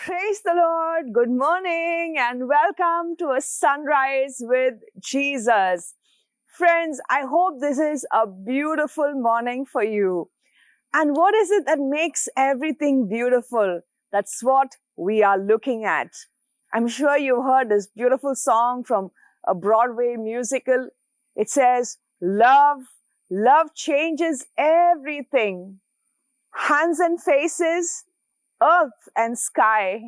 Praise the Lord. Good morning and welcome to a sunrise with Jesus. Friends, I hope this is a beautiful morning for you. And what is it that makes everything beautiful? That's what we are looking at. I'm sure you've heard this beautiful song from a Broadway musical. It says, love changes everything. Hands and faces, earth and sky.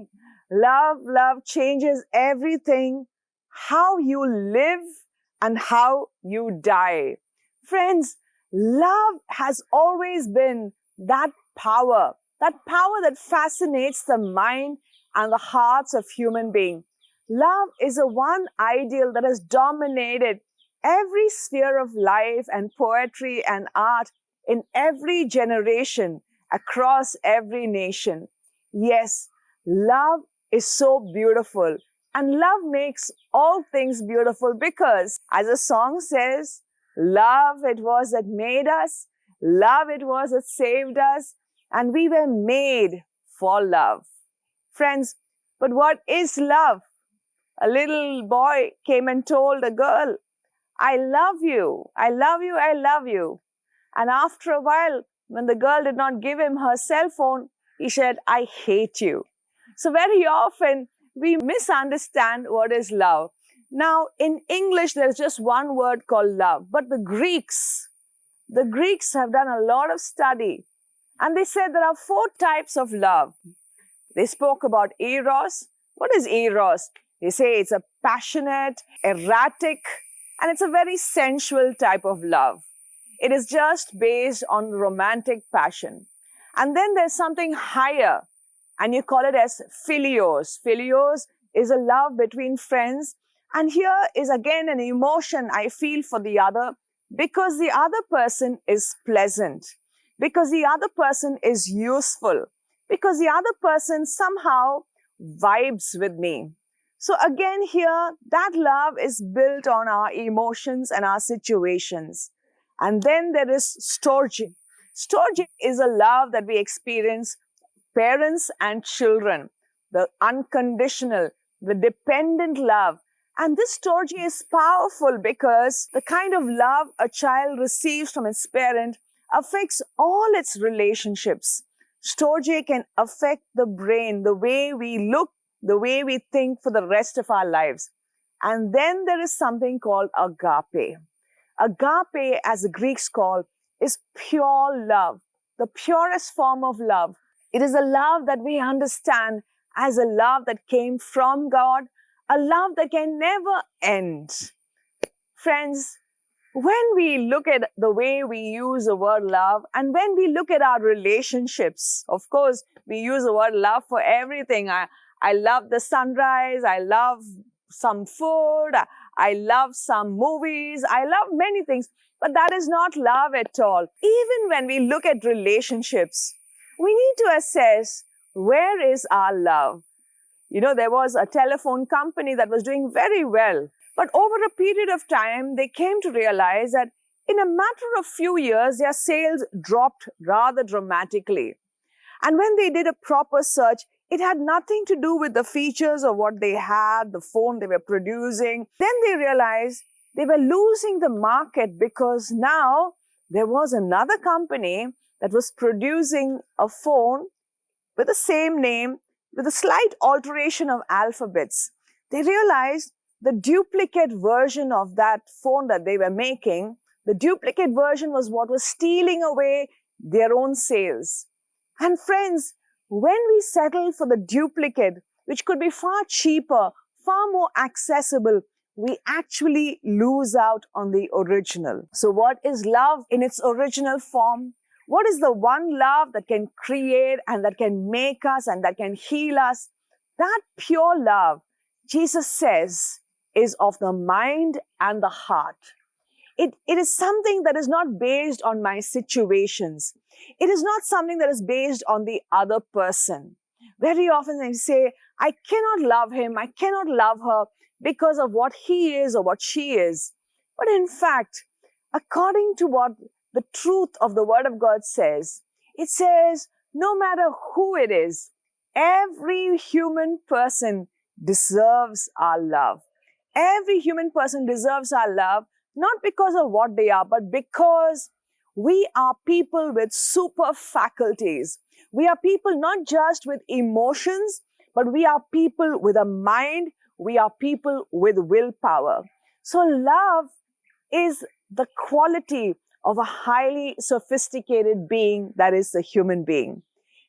Love changes everything. How you live and how you die. Friends, love has always been that power that fascinates the mind and the hearts of human beings. Love is a one ideal that has dominated every sphere of life and poetry and art in every generation across every nation. Yes, love is so beautiful. And love makes all things beautiful because, as the song says, love it was that made us, love it was that saved us, and we were made for love. Friends, but what is love? A little boy came and told a girl, I love you, I love you, I love you. And after a while, when the girl did not give him her cell phone, he said, I hate you. So very often, we misunderstand what is love. Now, in English, there's just one word called love. But the Greeks have done a lot of study. And they said there are 4 types of love. They spoke about eros. What is eros? They say it's a passionate, erratic, and it's a very sensual type of love. It is just based on romantic passion. And then there's something higher, and you call it as philios. Philios is a love between friends. And here is again an emotion I feel for the other because the other person is pleasant, because the other person is useful, because the other person somehow vibes with me. So again here, that love is built on our emotions and our situations. And then there is storge. Storge is a love that we experience, parents and children, the unconditional, the dependent love. And this storge is powerful because the kind of love a child receives from its parent affects all its relationships. Storge can affect the brain, the way we look, the way we think for the rest of our lives. And then there is something called agape. Agape, as the Greeks call, is pure love, the purest form of love. It is a love that we understand as a love that came from God, a love that can never end. Friends, when we look at the way we use the word love and when we look at our relationships, of course, we use the word love for everything. I love the sunrise. I love some food. I love some movies. I love many things. But that is not love at all. Even when we look at relationships, we need to assess, where is our love? You know, there was a telephone company that was doing very well. But over a period of time, they came to realize that in a matter of few years, their sales dropped rather dramatically. And when they did a proper search, it had nothing to do with the features of what they had, the phone they were producing. Then they realized they were losing the market because now there was another company that was producing a phone with the same name, with a slight alteration of alphabets. They realized the duplicate version of that phone that they were making, the duplicate version was what was stealing away their own sales. And friends, when we settle for the duplicate, which could be far cheaper, far more accessible, we actually lose out on the original. So what is love in its original form? What is the one love that can create and that can make us and that can heal us? That pure love, Jesus says, is of the mind and the heart. It is something that is not based on my situations. It is not something that is based on the other person. Very often they say, I cannot love him, I cannot love her because of what he is or what she is. But in fact, according to what the truth of the Word of God says, it says, no matter who it is, Every human person deserves our love. Every human person deserves our love, not because of what they are, but because we are people with super faculties. We are people not just with emotions, but we are people with a mind. We are people with willpower. So love is the quality of a highly sophisticated being that is the human being.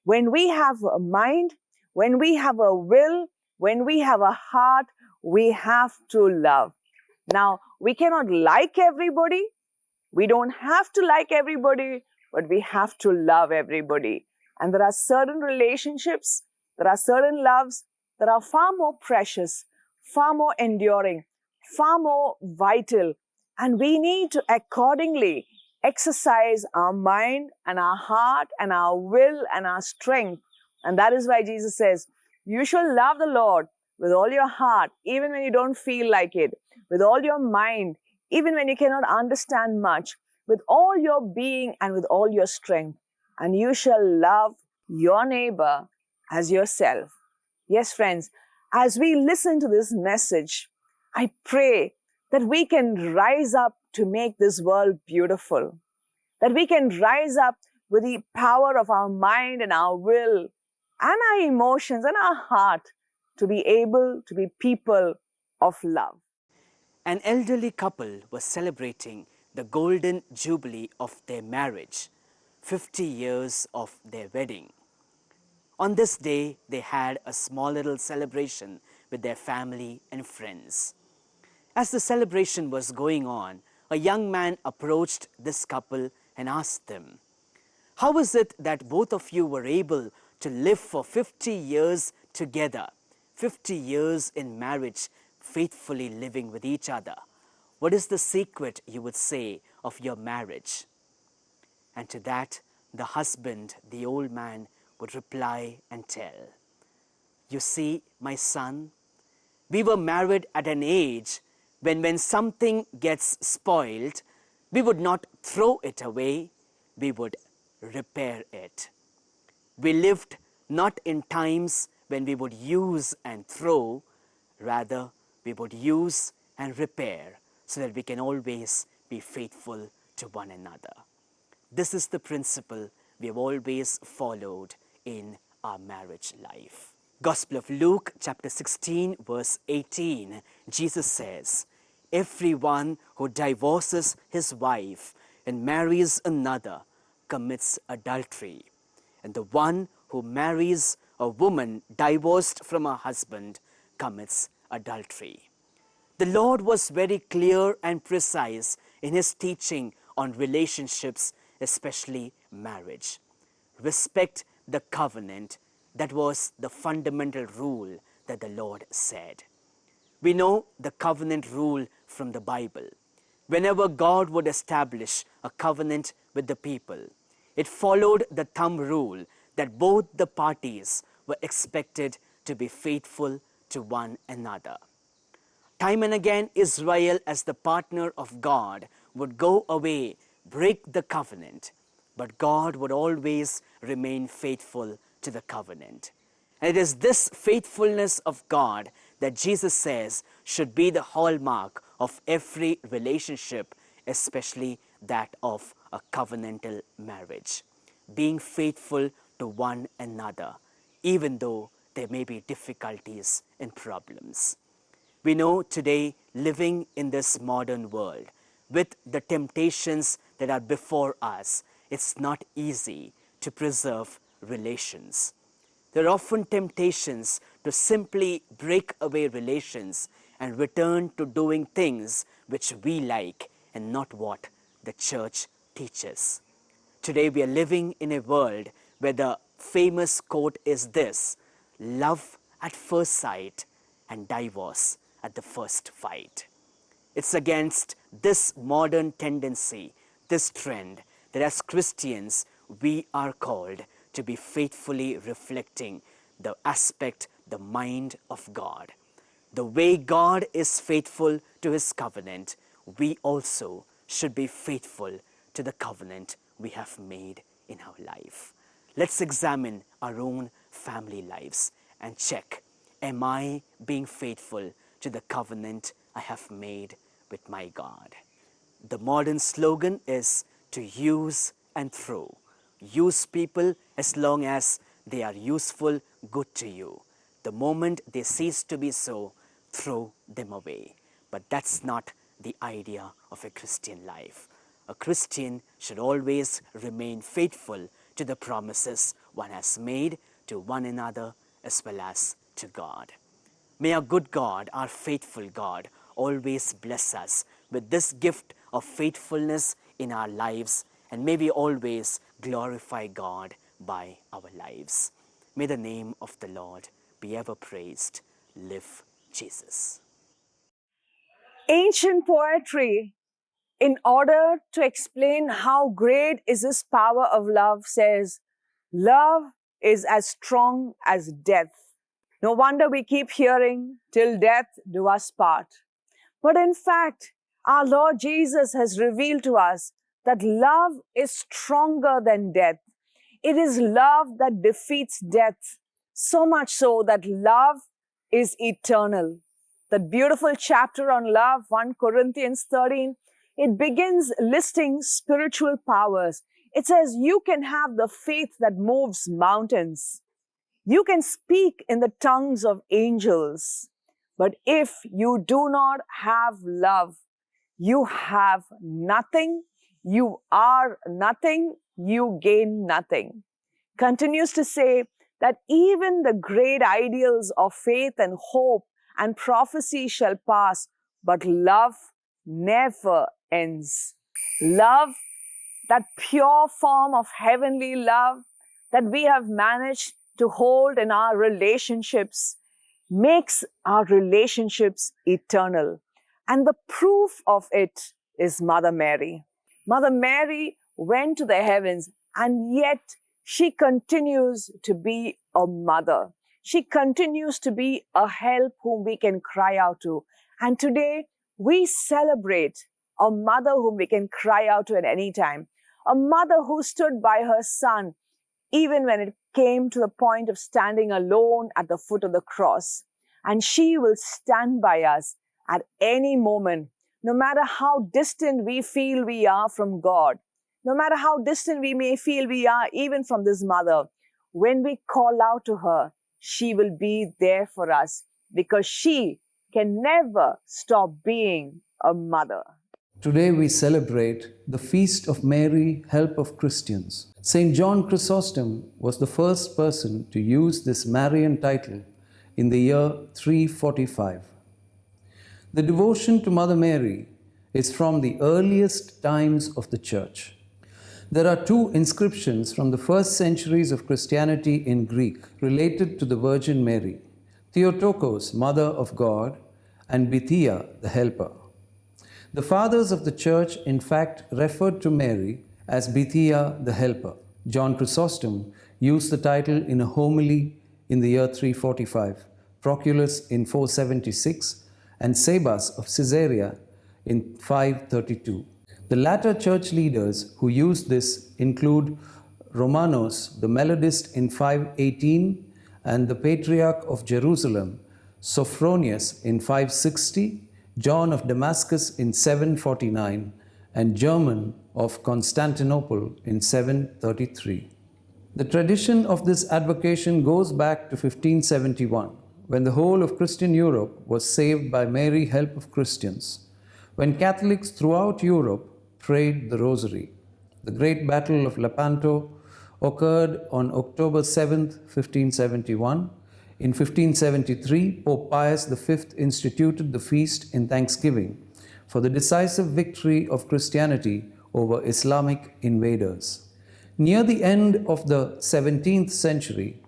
When we have a mind, when we have a will, when we have a heart, we have to love. Now, we cannot like everybody. We don't have to like everybody, but we have to love everybody. And there are certain relationships, there are certain loves that are far more precious, far more enduring, far more vital. And we need to accordingly exercise our mind and our heart and our will and our strength. And that is why Jesus says, you shall love the Lord with all your heart, even when you don't feel like it, with all your mind, even when you cannot understand much, with all your being and with all your strength. And you shall love your neighbor as yourself. Yes, friends, as we listen to this message, I pray that we can rise up to make this world beautiful, that we can rise up with the power of our mind and our will and our emotions and our heart to be able to be people of love. An elderly couple was celebrating the golden jubilee of their marriage, 50 years of their wedding. On this day, they had a small little celebration with their family and friends. As the celebration was going on, a young man approached this couple and asked them, "How is it that both of you were able to live for 50 years together, 50 years in marriage, faithfully living with each other? What is the secret, you would say, of your marriage?" And to that, the husband, the old man, would reply and tell, "You see, my son, we were married at an age when something gets spoiled, we would not throw it away, we would repair it. We lived not in times when we would use and throw, rather we would use and repair so that we can always be faithful to one another." This is the principle we have always followed in our marriage life. Gospel of Luke, chapter 16, verse 18, Jesus says, "Everyone who divorces his wife and marries another commits adultery. And the one who marries a woman divorced from her husband commits adultery." The Lord was very clear and precise in his teaching on relationships, especially marriage. Respect the covenant. That was the fundamental rule that the Lord said. We know the covenant rule from the Bible. Whenever God would establish a covenant with the people, it followed the thumb rule that both the parties were expected to be faithful to one another. Time and again, Israel, as the partner of God, would go away, break the covenant, but God would always remain faithful to the covenant. And it is this faithfulness of God that Jesus says should be the hallmark of every relationship, especially that of a covenantal marriage. Being faithful to one another, even though there may be difficulties and problems. We know today, living in this modern world, with the temptations that are before us, it's not easy to preserve relations. There are often temptations to simply break away relations and return to doing things which we like and not what the church teaches. Today we are living in a world where the famous quote is this: "Love at first sight and divorce at the first fight." It's against this modern tendency, this trend, that as Christians we are called to be faithfully reflecting the aspect, the mind of God. The way God is faithful to his covenant, we also should be faithful to the covenant we have made in our life. Let's examine our own family lives and check, am I being faithful to the covenant I have made with my God? The modern slogan is to use and throw. Use people as long as they are useful, good to you. The moment they cease to be so, throw them away. But that's not the idea of a Christian life. A Christian should always remain faithful to the promises one has made to one another as well as to God. May our good God, our faithful God, always bless us with this gift of faithfulness in our lives, and may we always glorify God by our lives. May the name of the Lord be ever praised. Live Jesus. Ancient poetry, in order to explain how great is this power of love, says, love is as strong as death. No wonder we keep hearing, till death do us part. But in fact, our Lord Jesus has revealed to us that love is stronger than death. It is love that defeats death, so much so that love is eternal. That beautiful chapter on love, 1 Corinthians 13, it begins listing spiritual powers. It says you can have the faith that moves mountains. You can speak in the tongues of angels. But if you do not have love, you have nothing, you are nothing, you gain nothing. Continues to say that even the great ideals of faith and hope and prophecy shall pass, but love never ends. Love, that pure form of heavenly love that we have managed to hold in our relationships, makes our relationships eternal. And the proof of it is Mother Mary. Mother Mary went to the heavens, and yet she continues to be a mother. She continues to be a help whom we can cry out to. And today we celebrate a mother whom we can cry out to at any time. A mother who stood by her son even when it came to the point of standing alone at the foot of the cross. And she will stand by us at any moment, no matter how distant we feel we are from God, no matter how distant we may feel we are even from this mother. When we call out to her, she will be there for us because she can never stop being a mother. Today we celebrate the Feast of Mary, Help of Christians. St. John Chrysostom was the first person to use this Marian title in the year 345. The devotion to Mother Mary is from the earliest times of the Church. There are two inscriptions from the first centuries of Christianity in Greek related to the Virgin Mary: Theotokos, Mother of God, and Bithia, the Helper. The fathers of the Church, in fact, referred to Mary as Bithia, the Helper. John Chrysostom used the title in a homily in the year 345, Proculus in 476, and Sebas of Caesarea in 532. The latter church leaders who used this include Romanos, the Melodist, in 518, and the Patriarch of Jerusalem, Sophronius, in 560, John of Damascus in 749, and German of Constantinople in 733. The tradition of this advocation goes back to 1571, when the whole of Christian Europe was saved by Mary, Help of Christians, when Catholics throughout Europe prayed the Rosary. The Great Battle of Lepanto occurred on October 7, 1571. In 1573, Pope Pius V instituted the feast in thanksgiving for the decisive victory of Christianity over Islamic invaders. Near the end of the 17th century,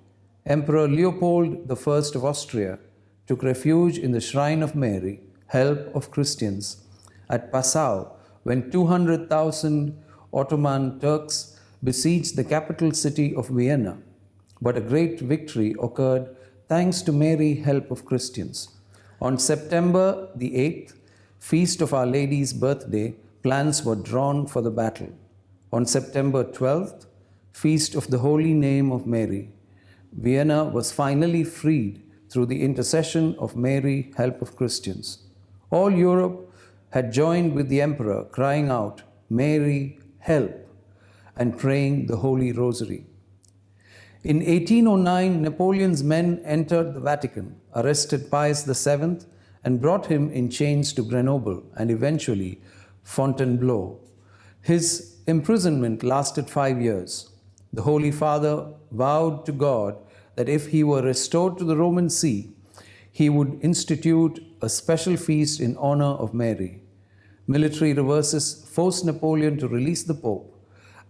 Emperor Leopold I of Austria took refuge in the Shrine of Mary, Help of Christians, at Passau, when 200,000 Ottoman Turks besieged the capital city of Vienna. But a great victory occurred thanks to Mary, Help of Christians. On September the 8th, feast of Our Lady's birthday, plans were drawn for the battle. On September 12th, feast of the Holy Name of Mary, Vienna was finally freed through the intercession of Mary, help of Christians. All Europe had joined with the emperor, crying out, Mary, help, and praying the Holy Rosary. In 1809, Napoleon's men entered the Vatican, arrested Pius VII, and brought him in chains to Grenoble and eventually Fontainebleau. His imprisonment lasted 5 years. The Holy Father vowed to God that if he were restored to the Roman See, he would institute a special feast in honor of Mary. Military reverses forced Napoleon to release the Pope,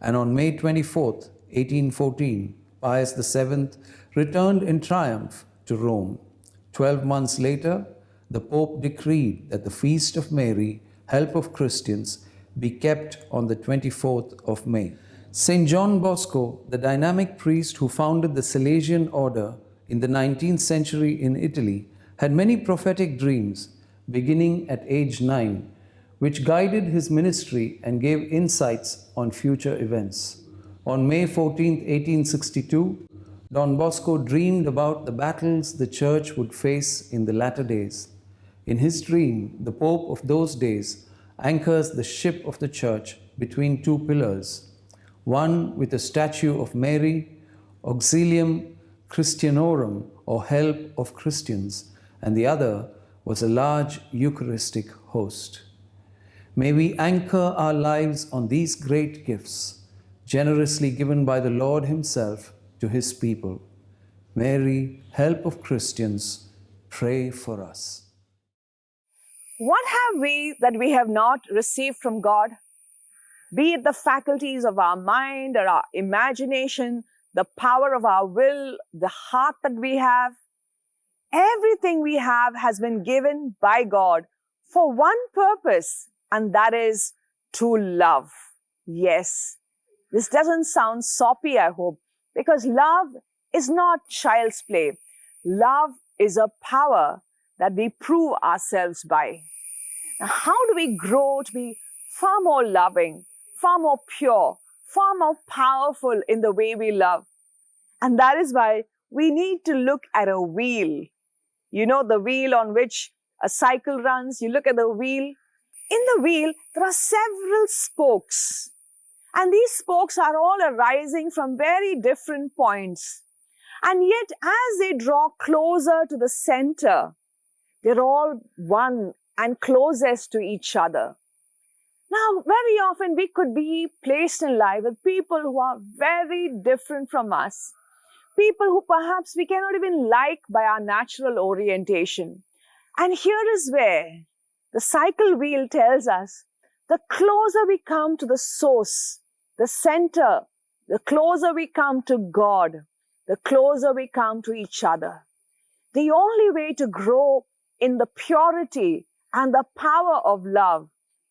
and on May 24, 1814, Pius VII returned in triumph to Rome. 12 months later, the Pope decreed that the Feast of Mary, help of Christians, be kept on the 24th of May. St. John Bosco, the dynamic priest who founded the Salesian order in the 19th century in Italy, had many prophetic dreams beginning at age 9, which guided his ministry and gave insights on future events. On May 14, 1862, Don Bosco dreamed about the battles the Church would face in the latter days. In his dream, the Pope of those days anchors the ship of the Church between two pillars, one with a statue of Mary, Auxilium Christianorum, or help of Christians, and the other was a large Eucharistic host. May we anchor our lives on these great gifts, generously given by the Lord Himself to His people. Mary, help of Christians, pray for us. What have we that we have not received from God? Be it the faculties of our mind or our imagination, the power of our will, the heart that we have. Everything we have has been given by God for one purpose, and that is to love. Yes, this doesn't sound soppy, I hope, because love is not child's play. Love is a power that we prove ourselves by. Now, how do we grow to be far more loving, far more pure, far more powerful in the way we love? And that is why we need to look at a wheel. You know, the wheel on which a cycle runs. You look at the wheel. In the wheel, there are several spokes. And these spokes are all arising from very different points. And yet, as they draw closer to the center, they're all one and closest to each other. Now, very often we could be placed in life with people who are very different from us. People who perhaps we cannot even like by our natural orientation. And here is where the cycle wheel tells us the closer we come to the source, the center, the closer we come to God, the closer we come to each other. The only way to grow in the purity and the power of love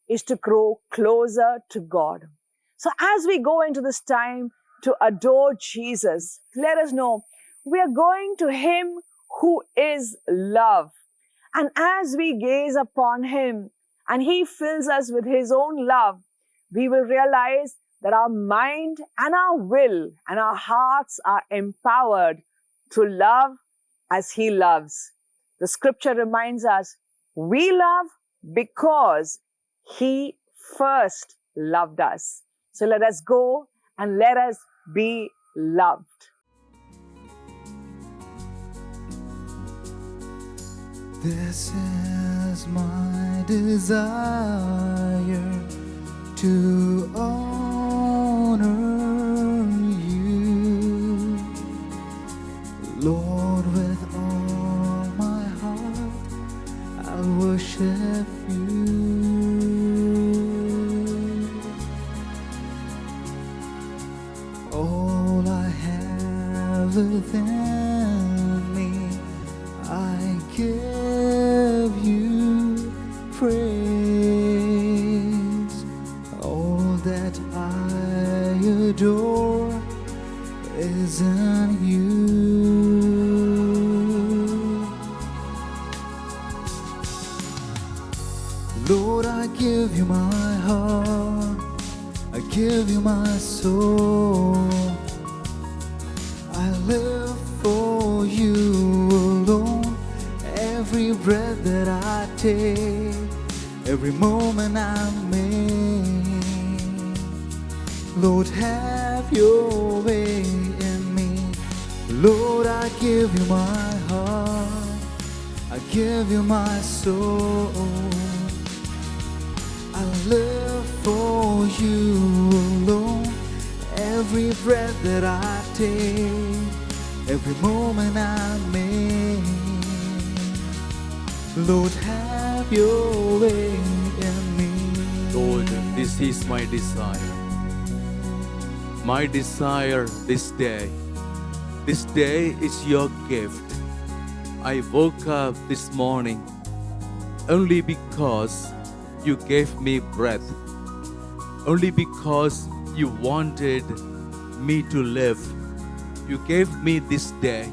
is to grow closer to God. So as we go into this time to adore Jesus, let us know we are going to Him who is love. And as we gaze upon Him and He fills us with His own love, we will realize that our mind and our will and our hearts are empowered to love as He loves. The scripture reminds us, we love because He first loved us. So let us go and let us be loved. This is my desire to honor you, Lord, with all my heart I'll worship you. All I have within me, I give you praise. All that I adore is in you. Lord, I give you my heart, I give you my soul. I live for every moment I'm in. Lord, have your way in me. Lord, I give you my heart, I give you my soul. I live for you alone. Every breath that I take, every moment I'm in. Lord, have your way in me. Lord, this is my desire. My desire this day. This day is your gift. I woke up this morning only because you gave me breath. Only because you wanted me to live. You gave me this day.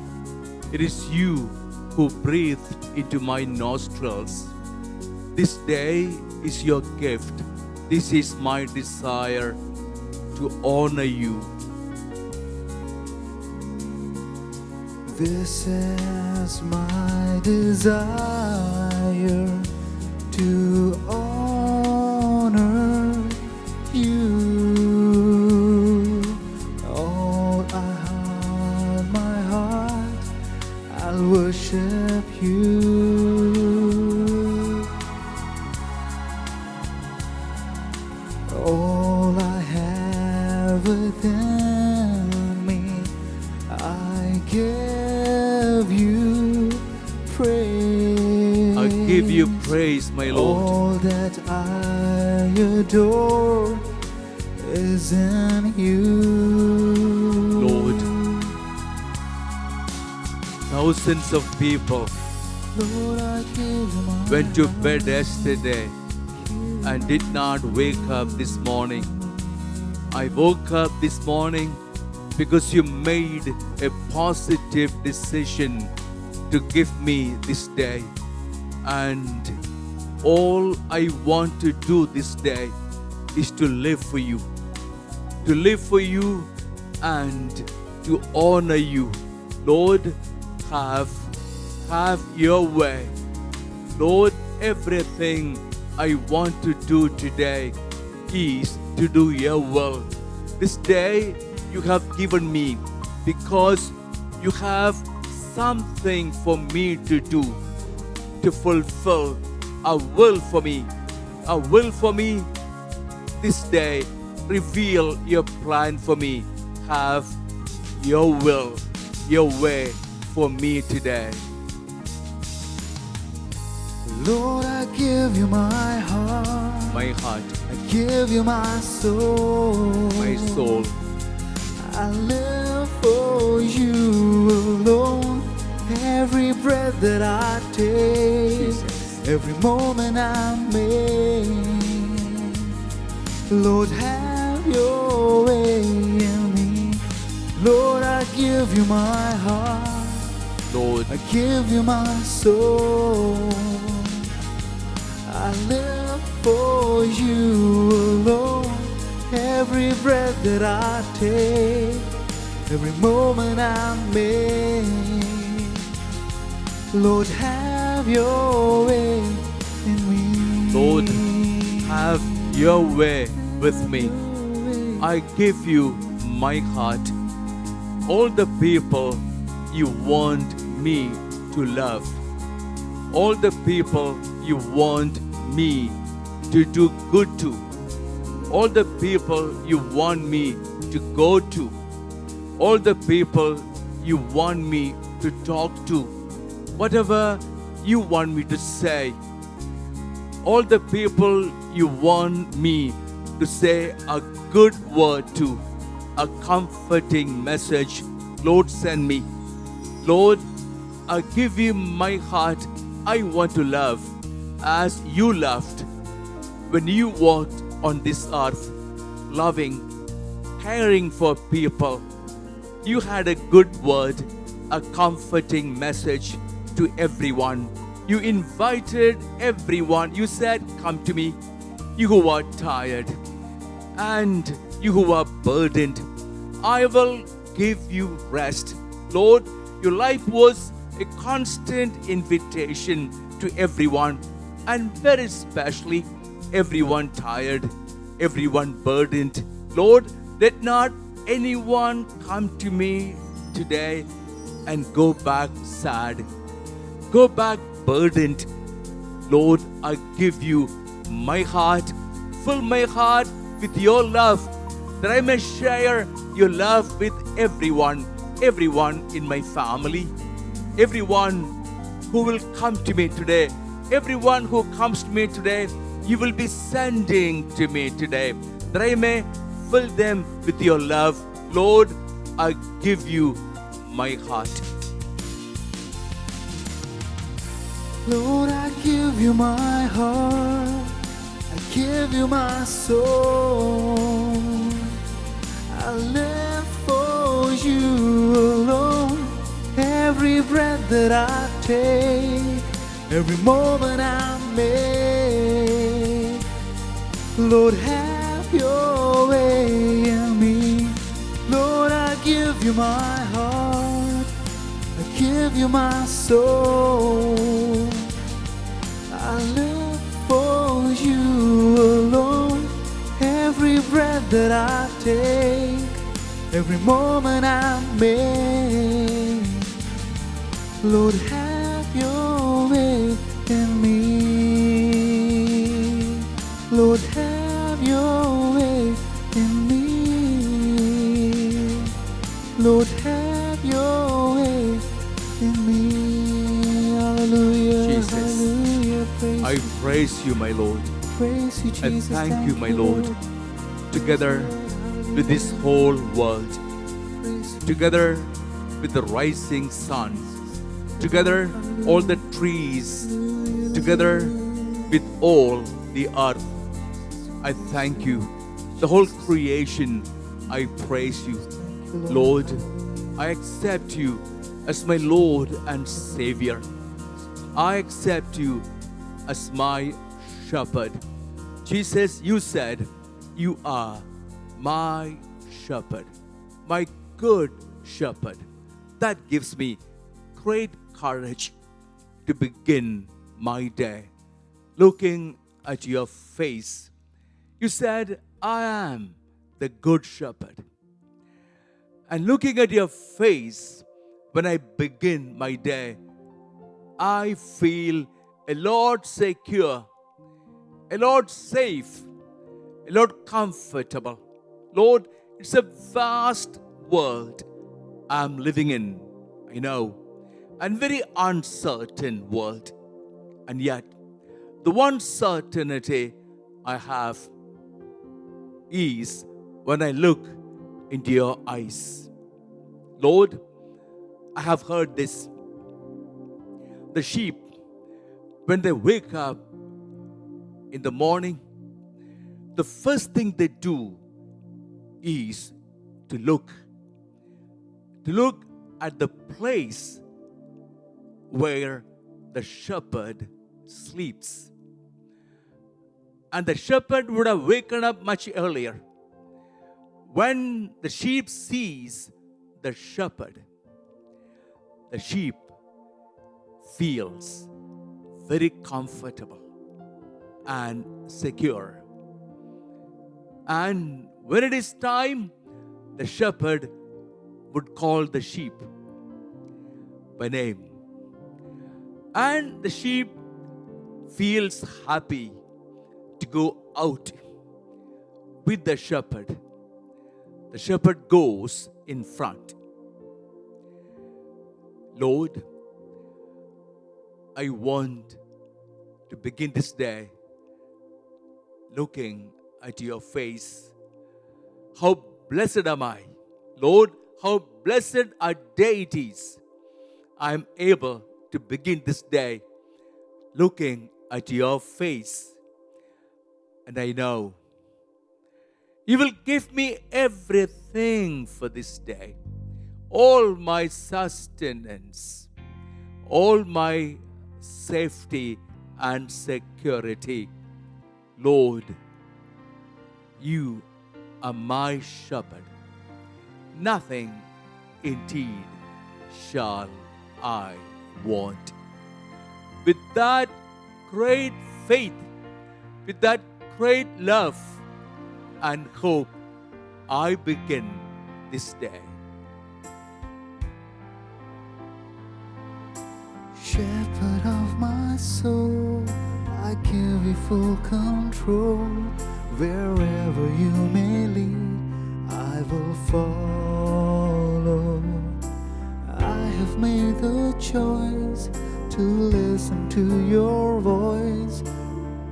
It is you who breathed into my nostrils. This day is your gift. This is my desire to honor you. This is my desire to honor you. All I have, my heart, I'll worship you. All I have within me, I give you praise. I give you praise, my Lord. All that I adore is in you, Lord, thousands of people Lord, I give you my went to bed yesterday and did not wake up this morning. I woke up this morning because you made a positive decision to give me this day. And all I want to do this day is to live for you. To live for you and to honor you. Lord, have your way. Lord, everything I want to do today is to do your will. This day you have given me because you have something for me to do, to fulfill a will for me. A will for me this day. Reveal your plan for me. Have your will, your way for me today. Lord, I give you my heart, My heart, I give you my soul. my soul, I live for you alone. Every breath that I take, Jesus. every moment I'm in. Lord, have your way in me. Lord, I give you my heart, Lord, I give you my soul. I live for you alone. Every breath that I take, every moment I'm in. Lord, have your way in me. Lord, have your way with me. I give you my heart. All the people you want me to love. All the people you want me to do good to. All the people you want me to go to. All the people you want me to talk to. Whatever you want me to say. All the people you want me to say a good word to, a comforting message, Lord, send me. Lord, I give you my heart. I want to love as you loved when you walked on this earth, loving, caring for people. You had a good word, a comforting message to everyone. You invited everyone. You said, come to me, you who are tired and you who are burdened. I will give you rest. Lord, your life was a constant invitation to everyone, and very especially everyone tired, everyone burdened. Lord, let not anyone come to me today and go back sad, go back burdened. Lord, I give you my heart. Fill my heart with your love, that I may share your love with everyone in my family, everyone who will come to me today, everyone who comes to me today, you will be sending to me today, that I may fill them with your love. Lord, I give you my heart. Lord, I give you my heart, I give you my soul. I live for you alone. Every breath that I take, every moment I make. Lord, have your way in me. Lord, I give you my heart, I give you my soul. I live for you alone. Every breath that I take, every moment I make. Lord, have your way in me. Lord, have your way in me. Lord, have your way in me. Hallelujah, Jesus, hallelujah. I praise you, my Lord. Praise you, I Jesus. thank you, my Lord, together with this whole world, together with the rising sun, together all the trees, together with all the earth. I thank you. The whole creation, I praise you. Lord, I accept you as my Lord and Savior. I accept you as my shepherd. Jesus, you said, you are my shepherd, my good shepherd. That gives me great courage to begin my day looking at your face. You said, I am the good shepherd. And looking at your face, when I begin my day, I feel a lot secure, a lot safe, a lot comfortable. Lord, it's a vast world I'm living in, I know, and very uncertain world. And yet, the one certainty I have is when I look into your eyes. Lord, I have heard this. The sheep, when they wake up in the morning, the first thing they do is to look at the place where the shepherd sleeps. And the shepherd would have waken up much earlier. When the sheep sees the shepherd, the sheep feels very comfortable and secure. And when it is time, the shepherd would call the sheep by name. And the sheep feels happy to go out with the shepherd. The shepherd goes in front. Lord, I want to begin this day looking at your face. How blessed am I, Lord, how blessed a day it is. I am able to begin this day looking at your face. And I know you will give me everything for this day, all my sustenance, all my safety and security. Lord, you are my shepherd. Nothing indeed shall I want. With that great faith, with that great love and hope I begin this day. Shepherd of my soul, I give you full control. Wherever you may lead, I will follow. I have made the choice to listen to your voice.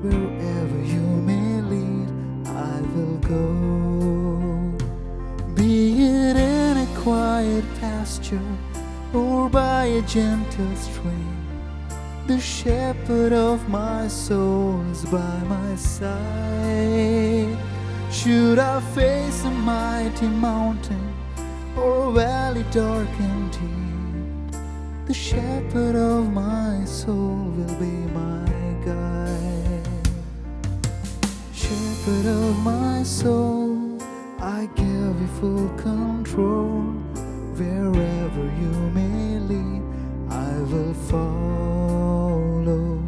Wherever you may lead, I will go. Be it in a quiet pasture or by a gentle stream, the shepherd of my soul is by my side. Should I face a mighty mountain or a valley dark and deep, the shepherd of my soul will be my guide. Shepherd of my soul, I give you full control. Wherever you may lead, I will follow.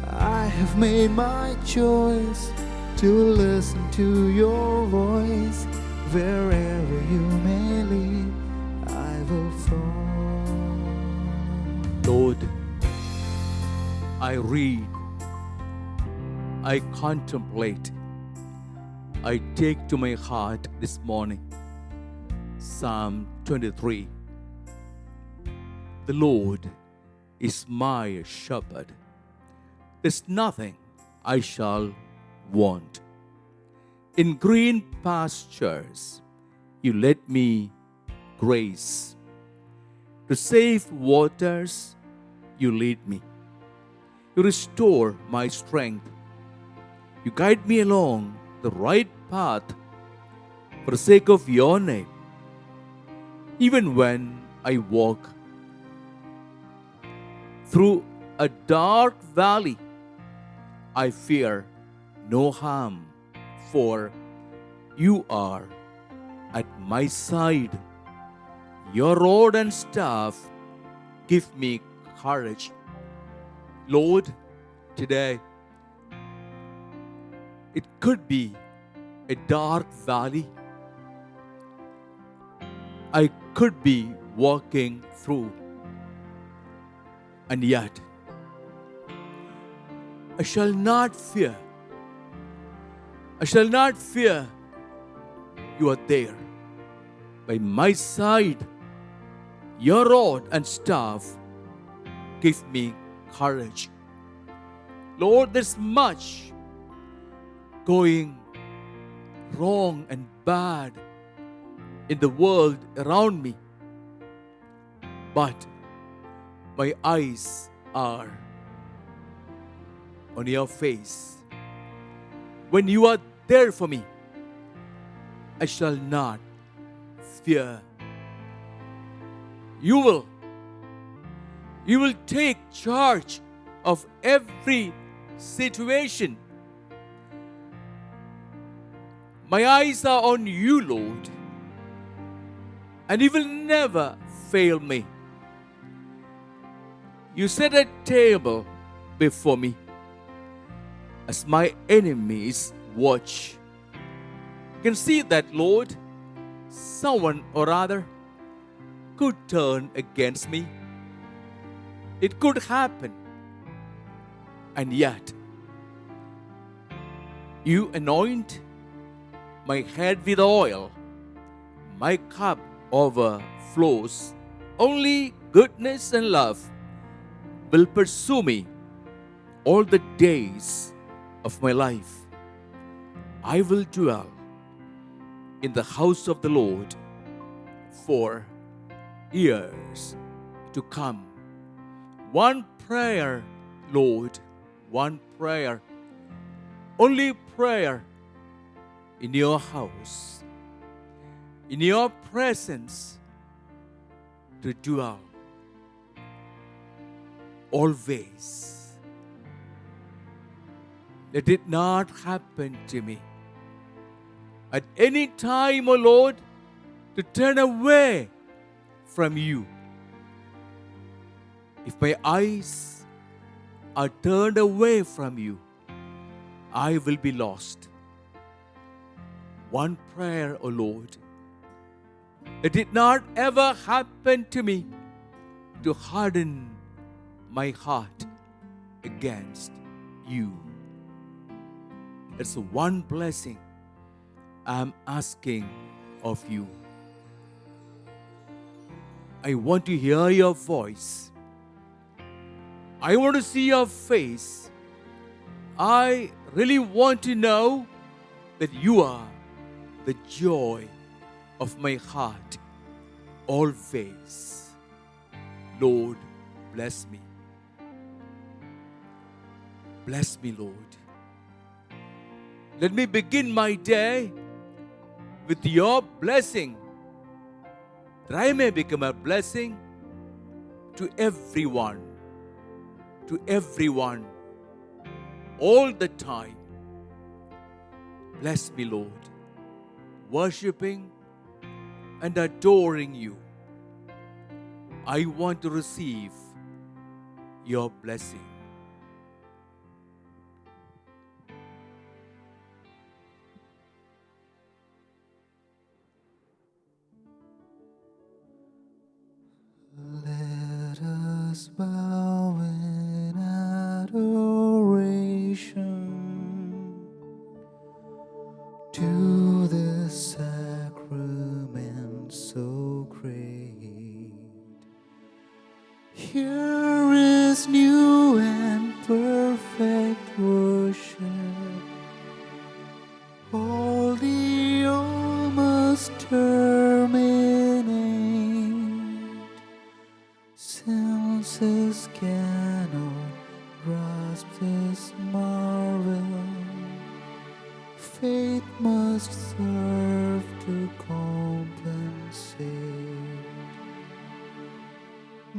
I have made my choice to listen to your voice. Wherever you may lead, I will follow. Lord, I read, I contemplate, I take to my heart this morning Psalm 23. The Lord is my shepherd. There's nothing I shall want. In green pastures you let me graze. To safe waters you lead me. You restore my strength. You guide me along the right path for the sake of your name. Even when I walk through a dark valley, I fear no harm, for you are at my side. Your rod and staff give me courage. Lord, today it could be a dark valley I could be walking through, and yet I shall not fear. I shall not fear. You are there by my side. Your rod and staff give me courage. Lord, there's much going wrong and bad in the world around me, but my eyes are on your face. When you are there for me, I shall not fear. You will take charge of every situation. My eyes are on you, Lord, and you will never fail me. You set a table before me as my enemies watch. You can see that, Lord, someone or other could turn against me. It could happen. And yet, you anoint my head with oil. My cup overflows. Only goodness and love will pursue me all the days of my life. I will dwell in the house of the Lord for years to come. One prayer, Lord, one prayer, only prayer in your house, in your presence, to dwell always. Let it not happen to me at any time, O Lord, to turn away from you. If my eyes are turned away from you, I will be lost. One prayer, O Lord. It did not ever happen to me to harden my heart against you. It's one blessing I'm asking of you. I want to hear your voice. I want to see your face. I really want to know that you are the joy of my heart always. Lord, bless me. Bless me, Lord. Let me begin my day with your blessing, that I may become a blessing to everyone, all the time. Bless me, Lord, worshiping and adoring you. I want to receive your blessing. Let us bow in adoration to this sacrament so great. Here is new and perfect worship. All the all must terminate. Senses cannot grasp this marvel. Faith must serve to compensate.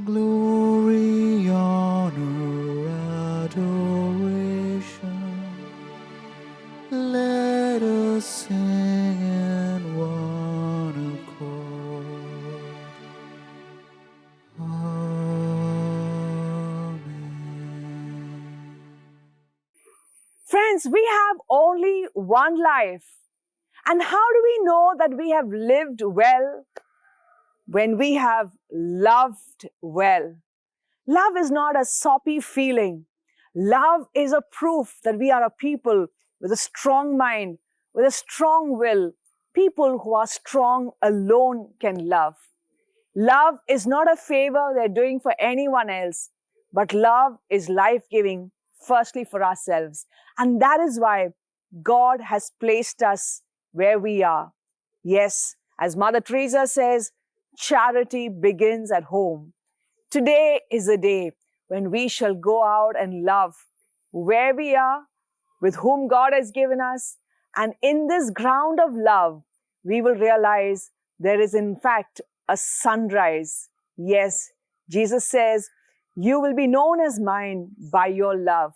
Glory, honor, adoration. Let us sing in one accord. Amen. Friends, we have only one life. And how do we know that we have lived well? When we have loved well. Love is not a soppy feeling. Love is a proof that we are a people with a strong mind, with a strong will. People who are strong alone can love. Love is not a favor they're doing for anyone else, but love is life-giving, firstly for ourselves. And that is why God has placed us where we are. Yes, as Mother Teresa says, charity begins at home. Today is a day when we shall go out and love where we are, with whom God has given us. And in this ground of love, we will realize there is in fact a sunrise. Yes, Jesus says, you will be known as mine by your love.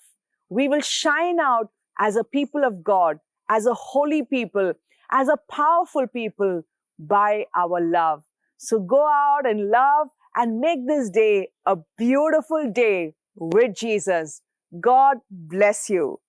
We will shine out as a people of God, as a holy people, as a powerful people by our love. So go out and love and make this day a beautiful day with Jesus. God bless you.